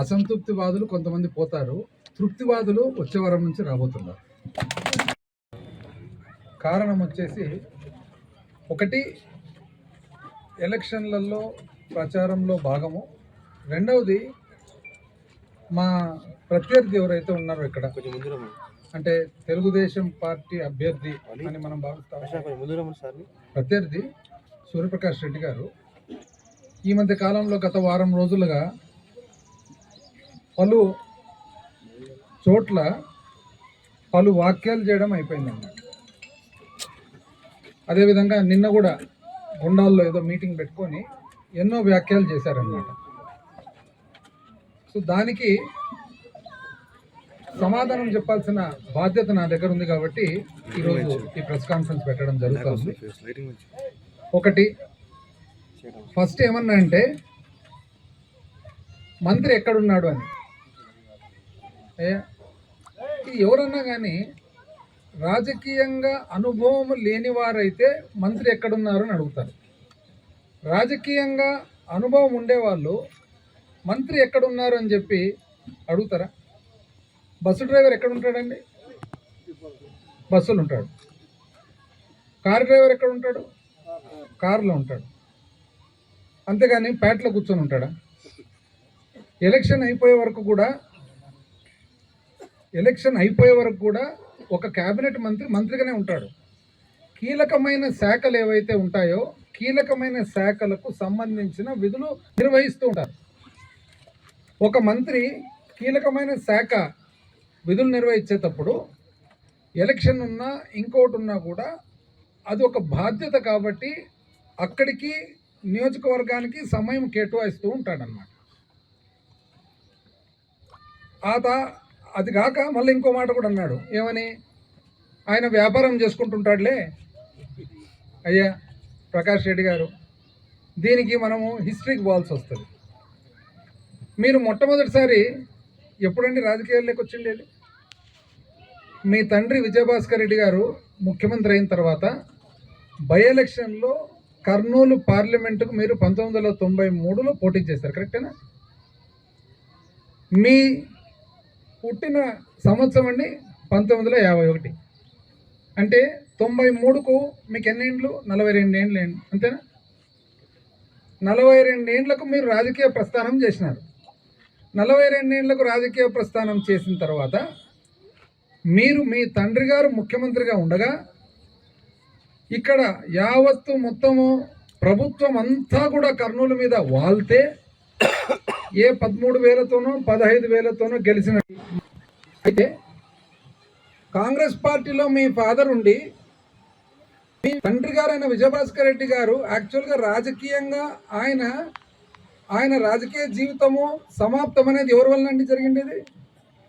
అసంతృప్తివాదులు కొంతమంది పోతారు, తృప్తివాదులు వచ్చే వారం నుంచి రాబోతున్నారు. కారణం వచ్చేసి ఒకటి ఎలక్షన్లలో ప్రచారంలో భాగము, రెండవది మా ప్రత్యర్థి ఎవరైతే ఉన్నారో ఇక్కడ అంటే తెలుగుదేశం పార్టీ అభ్యర్థి అని మనం భావిస్తాం. ప్రత్యర్థి సూర్యప్రకాష్ రెడ్డి గారు ఈ మధ్య కాలంలో గత వారం రోజులుగా పలు చోట్ల పలు వాక్యాలు చేయడం అయిపోయిందన్నమాట. అదేవిధంగా నిన్న కూడా గుండాల్లో ఏదో మీటింగ్ పెట్టుకొని ఎన్నో వ్యాఖ్యలు చేశారన్నమాట. సో దానికి సమాధానం చెప్పాల్సిన బాధ్యత నా దగ్గర ఉంది కాబట్టి ఈరోజు ఈ ప్రెస్ కాన్ఫరెన్స్ పెట్టడం జరుగుతుంది. ఒకటి ఫస్ట్ ఏమన్నా అంటే మంత్రి ఎక్కడున్నాడు అని. ఎవరన్నా కానీ రాజకీయంగా అనుభవం లేని వారైతే మంత్రి ఎక్కడున్నారు అని అడుగుతారు. రాజకీయంగా అనుభవం ఉండేవాళ్ళు మంత్రి ఎక్కడున్నారు అని చెప్పి అడుగుతారా? బస్సు డ్రైవర్ ఎక్కడ ఉంటాడండి? బస్సులు ఉంటాడు. కారు డ్రైవర్ ఎక్కడ ఉంటాడు? కారులో ఉంటాడు. అంతేగాని ప్యాట్లో కూర్చొని ఉంటాడా? ఎలక్షన్ అయిపోయే వరకు కూడా ఒక క్యాబినెట్ మంత్రి మంత్రిగానే ఉంటాడు. కీలకమైన శాఖలు ఏవైతే ఉంటాయో కీలకమైన శాఖలకు సంబంధించిన విధులు నిర్వహిస్తూ ఉంటారు. ఒక మంత్రి కీలకమైన శాఖ విధులు నిర్వహించేటప్పుడు ఎలక్షన్ ఉన్నా ఇంకోటి ఉన్నా కూడా అది ఒక బాధ్యత కాబట్టి అక్కడికి నియోజకవర్గానికి సమయం కేటాయిస్తూ ఉంటాడన్నమాట. అది కాక మళ్ళీ ఇంకో మాట కూడా అన్నాడు. ఏమని? ఆయన వ్యాపారం చేసుకుంటుంటాడులే. అయ్యా ప్రకాష్ రెడ్డి గారు, దీనికి మనము హిస్టరీకి పోవాల్సి వస్తుంది. మీరు మొట్టమొదటిసారి ఎప్పుడండి రాజకీయాల్లోకి వచ్చిండేది? మీ తండ్రి విజయభాస్కర్ రెడ్డి గారు ముఖ్యమంత్రి అయిన తర్వాత బై ఎలక్షన్లో కర్నూలు పార్లమెంటుకు మీరు 1993లో పోటీ చేశారు, కరెక్టేనా? మీ పుట్టిన సంవత్సరం అండి 1951. అంటే 93కు మీకు ఎన్ని ఏండ్లు? 42 ఏండ్లు, అంతేనా? 42 ఏండ్లకు మీరు రాజకీయ ప్రస్థానం చేసినారు. 42 ఏండ్లకు రాజకీయ ప్రస్థానం చేసిన తర్వాత మీరు మీ తండ్రి గారు ముఖ్యమంత్రిగా ఉండగా ఇక్కడ యావత్తు మొత్తము ప్రభుత్వం అంతా కూడా కర్నూలు మీద వాళ్తే ఏ 13,000తోనో 15,000తోనో గెలిచిన. అయితే కాంగ్రెస్ పార్టీలో మీ ఫాదర్ ఉండి మీ తండ్రి గారైన విజయభాస్కర్ రెడ్డి గారు యాక్చువల్గా రాజకీయంగా ఆయన రాజకీయ జీవితము సమాప్తం అనేది ఎవరి వల్ల అండి జరిగింది?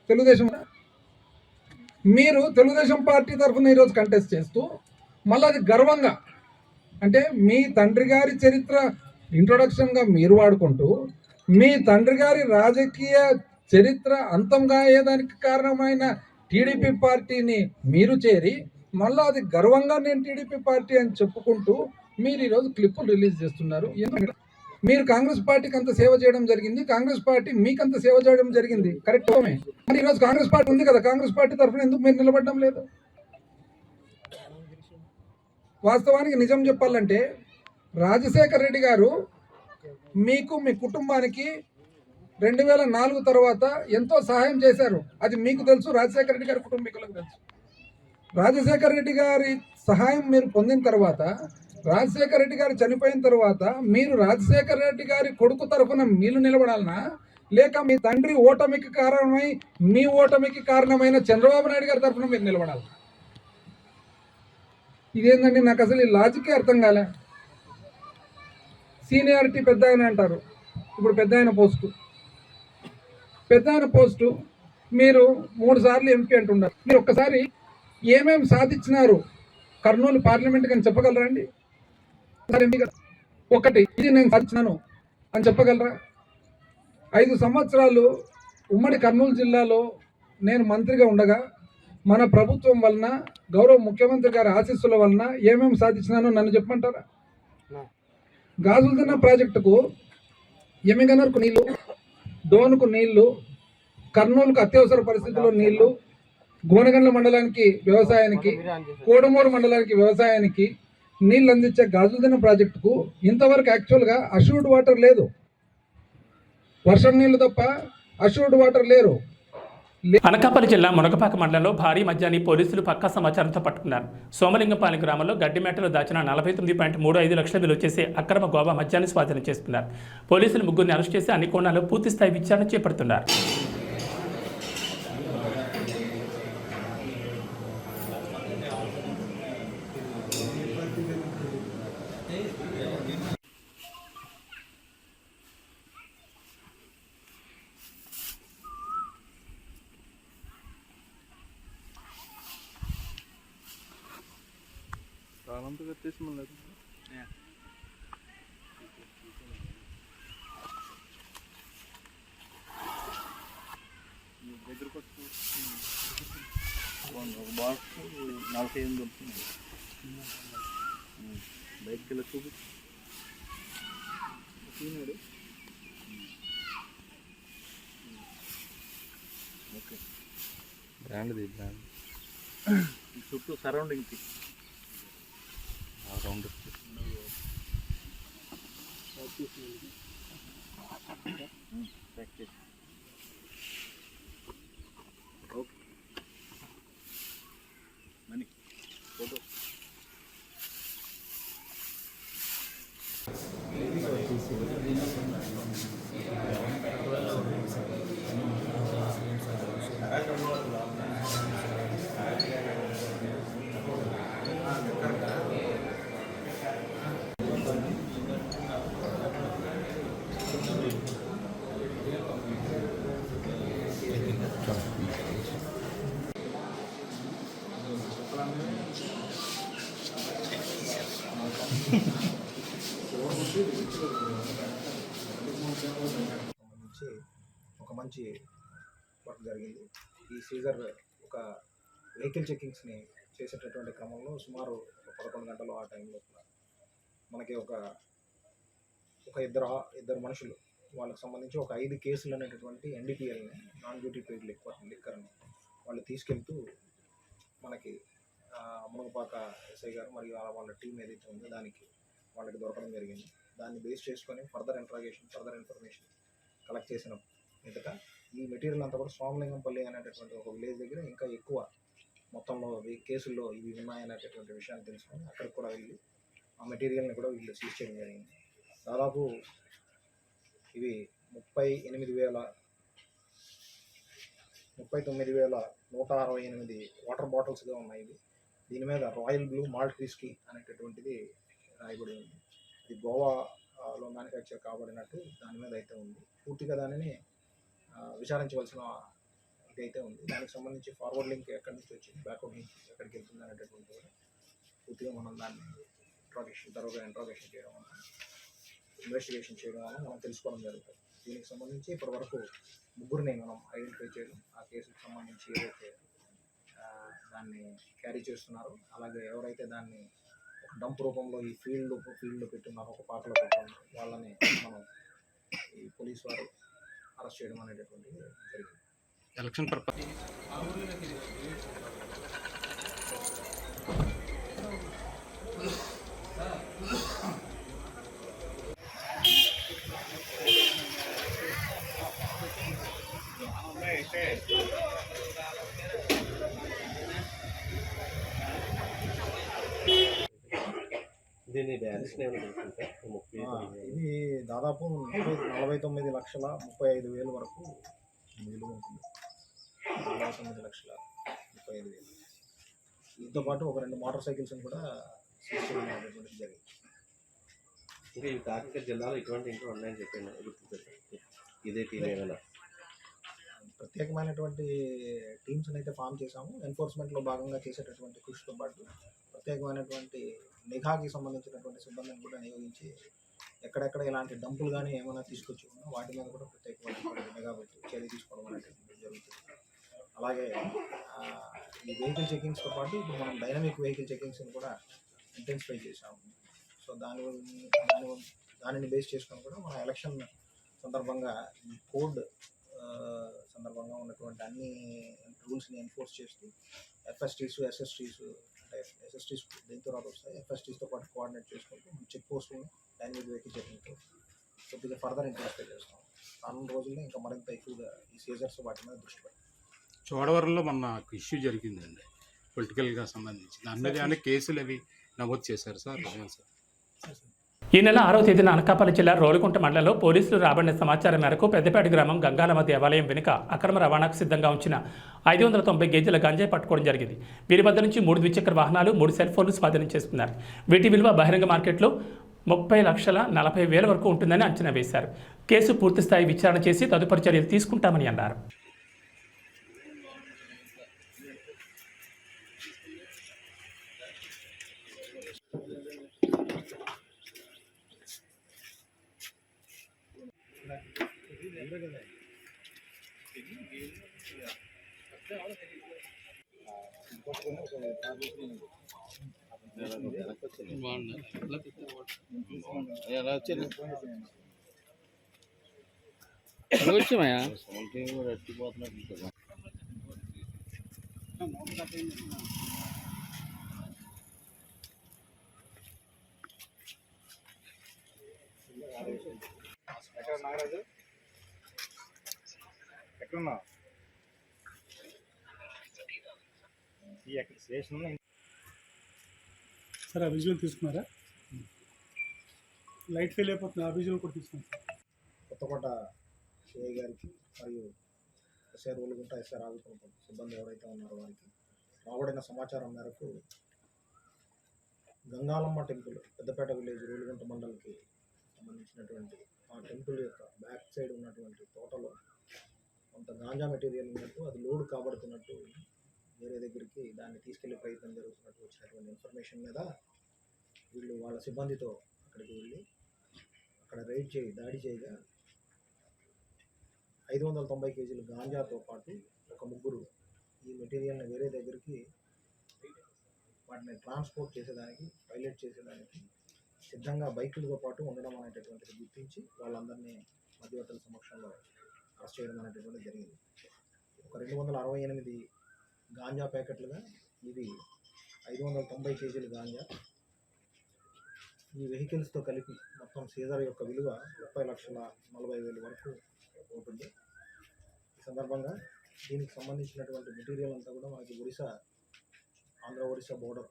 తెలుగుదేశం. మీరు తెలుగుదేశం పార్టీ తరఫున ఈరోజు కంటెస్ట్ చేస్తూ మళ్ళీ అది గర్వంగా, అంటే మీ తండ్రి గారి చరిత్ర ఇంట్రొడక్షన్గా మీరు వాడుకుంటూ మీ తండ్రి గారి రాజకీయ చరిత్ర అంతంగా అయ్యేదానికి కారణమైన టీడీపీ పార్టీని మీరు చేరి మళ్ళీ అది గర్వంగా నేను టీడీపీ పార్టీ అని చెప్పుకుంటూ మీరు ఈరోజు క్లిప్పులు రిలీజ్ చేస్తున్నారు. మీరు కాంగ్రెస్ పార్టీకి అంత సేవ చేయడం జరిగింది, కాంగ్రెస్ పార్టీ మీకంత సేవ చేయడం జరిగింది, కరెక్ట్. మరి ఈరోజు కాంగ్రెస్ పార్టీ ఉంది కదా, కాంగ్రెస్ పార్టీ తరఫున ఎందుకు మీరు నిలబడడం లేదు? వాస్తవానికి నిజం చెప్పాలంటే రాజశేఖర్ రెడ్డి గారు మీకు మీ కుటుంబానికి 2004 తర్వాత ఎంతో సహాయం చేశారు. అది మీకు తెలుసు, రాజశేఖర రెడ్డి గారి కుటుంబీకులకు తెలుసు. రాజశేఖర రెడ్డి గారి సహాయం మీరు పొందిన తర్వాత, రాజశేఖర రెడ్డి గారు చనిపోయిన తర్వాత మీరు రాజశేఖర రెడ్డి గారి కొడుకు తరఫున మీరు నిలబడాలనా, లేక మీ తండ్రి ఓటమికి కారణమై మీ ఓటమికి కారణమైన చంద్రబాబు నాయుడు గారి తరఫున మీరు నిలబడాలి? ఇదేంటండి, నాకు అసలు ఈ లాజికే అర్థం కాలే. సీనియారిటీ పెద్ద ఆయన అంటారు, ఇప్పుడు పెద్ద ఆయన పోస్టు మీరు 3 సార్లు ఎంపీ అంటున్నారు. మీరు ఒక్కసారి ఏమేమి సాధించినారు కర్నూలు పార్లమెంట్కి అని చెప్పగలరా అండి? ఒకటి ఇది నేను సాధించినాను అని చెప్పగలరా? 5 సంవత్సరాలు ఉమ్మడి కర్నూలు జిల్లాలో నేను మంత్రిగా ఉండగా మన ప్రభుత్వం వలన, గౌరవ ముఖ్యమంత్రి గారి ఆశీస్సుల వలన ఏమేమి సాధించినానో నన్ను చెప్పమంటారా? గాజులదిన్న ప్రాజెక్టుకు ఎమ్మిగనర్కు నీళ్లు, డోనుకు నీళ్లు, కర్నూలుకు అత్యవసర పరిస్థితుల్లో నీళ్లు, గోనగండ్ల మండలానికి వ్యవసాయానికి, కోడమూరు మండలానికి వ్యవసాయానికి నీళ్ళు అందించే గాజులదిన్న ప్రాజెక్టుకు ఇంతవరకు యాక్చువల్గా అష్యూర్డ్ వాటర్ లేదు. వర్షం నీళ్లు తప్ప అష్యూర్డ్ వాటర్ లేరు. అనకాపల్లి జిల్లా మునగపాక మండలంలో భారీ మద్యాన్ని పోలీసులు పక్కా సమాచారంతో పట్టుకున్నారు. సోమలింగంపాలెం గ్రామంలో గడ్డిమేటలో దాచిన 49.35 లక్షల విలువ చేసే అక్రమ గోవా మద్యాన్ని స్వాధీనం చేసుకున్నారు. పోలీసులు ముగ్గురిని అరెస్ట్ చేసి అన్ని కోణాల్లో పూర్తిస్థాయి విచారణ చేపడుతున్నారు. ప్రాణంతో కట్టేసి మళ్ళీ దగ్గరకు వచ్చి ఒక బాక్స్ 48 దొరుకుతుంది. బయటకు వెళ్ళి చూపినాడు. ఓకే, బ్రాండ్ది బ్రాండ్ చుట్టూ సరౌండింగ్కి round practice. Okay, money photo నుంచి ఒక మంచి వర్క్ జరిగింది. ఈ సీజర్ ఒక వెహికల్ చెకింగ్స్ని చేసేటటువంటి క్రమంలో సుమారు 11 గంటలు ఆ టైంలో మనకి ఒక ఇద్దరు మనుషులు వాళ్ళకి సంబంధించి ఒక 5 కేసులు అనేటటువంటి NDPLని, నాన్ డ్యూటీ పెయిడ్ లిక్కర్ని వాళ్ళు తీసుకెళ్తూ మనకి మునగపాక ఎస్ఐ గారు మరియు వాళ్ళ టీం ఏదైతే ఉందో దానికి వాళ్ళకి దొరకడం జరిగింది. దాన్ని బేస్ చేసుకొని ఫర్దర్ ఇన్ఫర్మేషన్ కలెక్ట్ చేసిన మీదట ఈ మెటీరియల్ అంతా కూడా సోమలింగంపల్లి అనేటటువంటి ఒక విలేజ్ దగ్గర ఇంకా ఎక్కువ మొత్తంలో కేసుల్లో ఇవి ఉన్నాయనేటటువంటి విషయాన్ని తెలుసుకొని అక్కడికి కూడా వెళ్ళి ఆ మెటీరియల్ని కూడా వీళ్ళు సీజ్ చేయడం జరిగింది. దాదాపు ఇవి 39,168 వాటర్ బాటిల్స్గా ఉన్నాయి. దీని మీద రాయల్ బ్లూ మాల్ట్ విస్కీ అనేటటువంటిది రాయబడి ఉంది. ఇది గోవాలో మ్యానుఫ్యాక్చర్ కాబడినట్టు దాని మీద అయితే ఉంది. పూర్తిగా దానిని విచారించవలసిన ఇదైతే ఉంది. దానికి సంబంధించి ఫార్వర్డ్ లింక్ ఎక్కడి నుంచి వచ్చింది, బ్యాక్వర్డ్ లింక్ ఎక్కడికి వెళ్తుంది అనేటటువంటి కూడా పూర్తిగా మనం దాన్ని ఇంట్రాగేషన్ చేయడం వల్ల, ఇన్వెస్టిగేషన్ చేయడం వల్ల మనం తెలుసుకోవడం జరుగుతుంది. దీనికి సంబంధించి ఇప్పటివరకు 3ని మనం ఐడెంటిఫై చేయడం, ఆ కేసుకు సంబంధించి ఏదైతే దాన్ని క్యారీ చేస్తున్నారో, అలాగే ఎవరైతే దాన్ని ఒక డంప్ రూపంలో ఈ ఫీల్డ్లో పెట్టున్నారో, ఒక పాకలో పెట్టున్నారు, వాళ్ళని మనం ఈ పోలీస్ వారు అరెస్ట్ చేయడం అనేటటువంటిది జరిగింది. ఎలక్షన్ పర్పస్ ఇది దాదాపు 49,35,000 వరకు విలువ ఉంటుంది. 49,35,000. దీంతో పాటు ఒక 2 మోటార్ సైకిల్స్ని కూడా సీజ్ చేయడం అనేటువంటిది జరిగింది. ఇంకా ఈ కాకినాడ జిల్లాలో ఇటువంటి ఇంకా ఉన్నాయని చెప్పాను. ఇదే టీం ఏమైనా ప్రత్యేకమైనటువంటి టీమ్స్ని అయితే ఫామ్ చేశాము. ఎన్ఫోర్స్మెంట్లో భాగంగా చేసేటటువంటి కృషితో పాటు ప్రత్యేకమైనటువంటి నిఘాకి సంబంధించినటువంటి సిబ్బందిని కూడా నియోగించి ఎక్కడెక్కడ ఇలాంటి డంపులు కానీ ఏమైనా తీసుకొచ్చి ఉన్నా వాటి మీద కూడా ప్రత్యేకమైనటువంటి నిఘా పెట్టి చర్య తీసుకోవడం అనేటువంటిది జరుగుతుంది. అలాగే ఈ వెహికల్ చెకింగ్స్తో పాటు ఇప్పుడు మనం డైనమిక్ వెహికల్ చెకింగ్స్ని కూడా ఇంటెన్సిఫై చేశాము. సో దానిని బేస్ చేసుకొని కూడా మన ఎలక్షన్ సందర్భంగా ఈ కోడ్ సందర్భంగా ఉన్నటువంటి అన్ని రూల్స్ని ఎన్ఫోర్స్ చేస్తూ ఎఫ్ఎస్టీస్, SSTs, అంటే SSTs దీని తర్వాత వస్తాయి, FSTస్తో పాటు కోఆర్డినేట్ చేసుకుంటూ చెక్ పోస్టులను డైనమిక్ వెహికల్ చెకింగ్తో కొద్దిగా ఫర్దర్ ఇంటెన్సిఫై చేస్తాం. రానున్న రోజుల్లో ఇంకా మరింత ఎక్కువగా ఈ సీజర్స్ వాటి మీద దృష్టి పెడతాం. చోడవరంలో మొన్న ఇష్యూ జరిగిందండి పొలిటికల్గా సంబంధించి, దాని మీద ఏమైనా కేసులు అవి నమోదు చేశారు సార్? ఈ నెల 6వ తేదీన అనకాపల్లి జిల్లా రోలుకుంట మండలంలో పోలీసులు రాబడిన సమాచారం మేరకు పెద్దపేట గ్రామం గంగాలమ్మ దేవాలయం వెనుక అక్రమ రవాణాకు సిద్ధంగా ఉంచిన 590 గేజీల గంజాయి పట్టుకోవడం జరిగింది. వీరి వద్ద నుంచి 3 ద్విచక్ర వాహనాలు, 3 సెల్ ఫోన్లు స్వాధీనం చేసుకున్నారు. వీటి విలువ బహిరంగ మార్కెట్లో 30,40,000 వరకు ఉంటుందని అంచనా వేశారు. కేసు పూర్తిస్థాయి విచారణ చేసి తదుపరి చర్యలు తీసుకుంటామని అన్నారు. ఎక్కడున్నా ఈ స్టేషన్ సార్, ఆ విజువల్ తీసుకున్నారా? లైట్ ఫెయిల్ అయిపోతుంది, ఆ విజువల్ కూడా తీసుకున్నాను. కొత్తకోట సిఐ గారికి మరియు ఎస్ఆర్ రోలుగుంట, ఎస్ఆర్ ఆగుకుంట సిబ్బంది ఎవరైతే ఉన్నారో వారికి రాబడిన సమాచారం మేరకు గంగాలమ్మ టెంపుల్, పెద్దపేట విలేజ్, రోలుగుంట మండలికి సంబంధించినటువంటి ఆ టెంపుల్ యొక్క బ్యాక్ సైడ్ ఉన్నటువంటి తోటలో కొంత గాంజా మెటీరియల్ ఉన్నట్టు, అది లోడ్ కాబడుతున్నట్టు వేరే దగ్గరికి దాన్ని తీసుకెళ్లే ప్రయత్నం జరుగుతున్నట్టు వచ్చినటువంటి ఇన్ఫర్మేషన్ మీద వీళ్ళు వాళ్ళ సిబ్బందితో అక్కడికి వెళ్ళి అక్కడ దాడి చేయగా 590 కేజీల గాంజాతో పాటు ఒక 3 ఈ మెటీరియల్ని వేరే దగ్గరికి వాటిని ట్రాన్స్పోర్ట్ చేసేదానికి, పైలట్ చేసేదానికి సిద్ధంగా బైకులతో పాటు ఉండడం అనేటటువంటిది గుర్తించి వాళ్ళందరినీ మధ్యవర్తుల సమక్షంలో అరెస్ట్ చేయడం అనేటటువంటిది జరిగింది. ఒక 268 గాంజా ప్యాకెట్లుగా ఇది 590 కేజీలు గాంజా. ఈ వెహికల్స్తో కలిపి మొత్తం సీజర్ యొక్క విలువ 30,40,000 వరకు ఉంటుంది. ఈ సందర్భంగా దీనికి సంబంధించినటువంటి మెటీరియల్ అంతా కూడా మనకి ఆంధ్ర-ఒడిశా బోర్డర్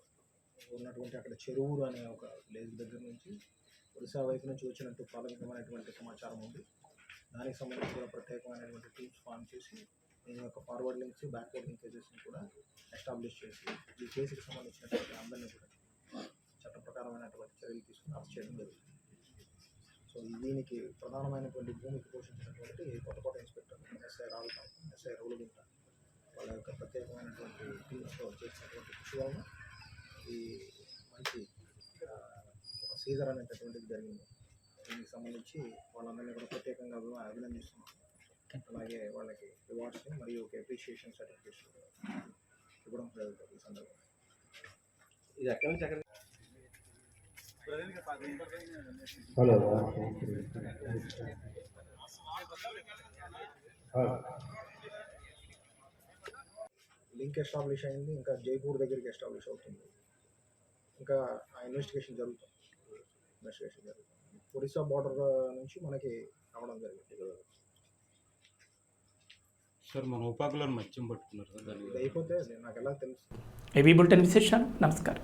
ఉన్నటువంటి అక్కడ చెరువురు అనే ఒక విలేజ్ దగ్గర నుంచి ఒడిశా వైపు నుంచి వచ్చినట్టు ప్రాథమికమైనటువంటి సమాచారం ఉంది. దానికి సంబంధించి కూడా ప్రత్యేకమైనటువంటి టీమ్స్ ఫామ్ చేసి దీని యొక్క ఫార్వర్డ్ లింక్స్, బ్యాక్వర్డ్ లింకేజెస్ని కూడా ఎస్టాబ్లిష్ చేసి ఈ కేసుకి సంబంధించినటువంటి అందరినీ కూడా చట్ట ప్రకారమైనటువంటి చర్యలు తీసుకుని అరెస్ట్ చేయడం జరుగుతుంది. సో దీనికి ప్రధానమైనటువంటి భూమికి పోషించినటువంటి కొత్తకోట ఇన్స్పెక్టర్ ఎస్ఐ రావుకాంత్, ఎస్ఐ రౌలుగుంట వాళ్ళ యొక్క ప్రత్యేకమైనటువంటి టీమ్స్తో చేసినటువంటి కృషి వలన ఈ మంచి సీజర్ అనేటటువంటిది జరిగింది. దీనికి సంబంధించి వాళ్ళందరినీ కూడా ప్రత్యేకంగా అభినందిస్తున్నాం. అలాగే వాళ్ళకి రివార్డ్స్ మరియు ఒక అప్రిషియేషన్ సర్టిఫికేట్స్ ఇవ్వడం జరుగుతుంది. ఈ సందర్భంగా ఇది ఎక్కడి నుంచి ఎక్కడ లింక్ ఎస్టాబ్లిష్ అయింది. ఇంకా జైపూర్ దగ్గరికి ఎస్టాబ్లిష్ అవుతుంది. ఇంకా ఆ ఇన్వెస్టిగేషన్ జరుగుతుంది. ఒడిశా బార్డర్ నుంచి మనకి రావడం జరిగింది. సార్ మన ఉపాకులను మత్యం పట్టుకున్నారు సార్. ఇది అయిపోతే నాకు ఎలా తెలుసు. ఏబీ బులెటిన్ విశేషాలు. నమస్కారం.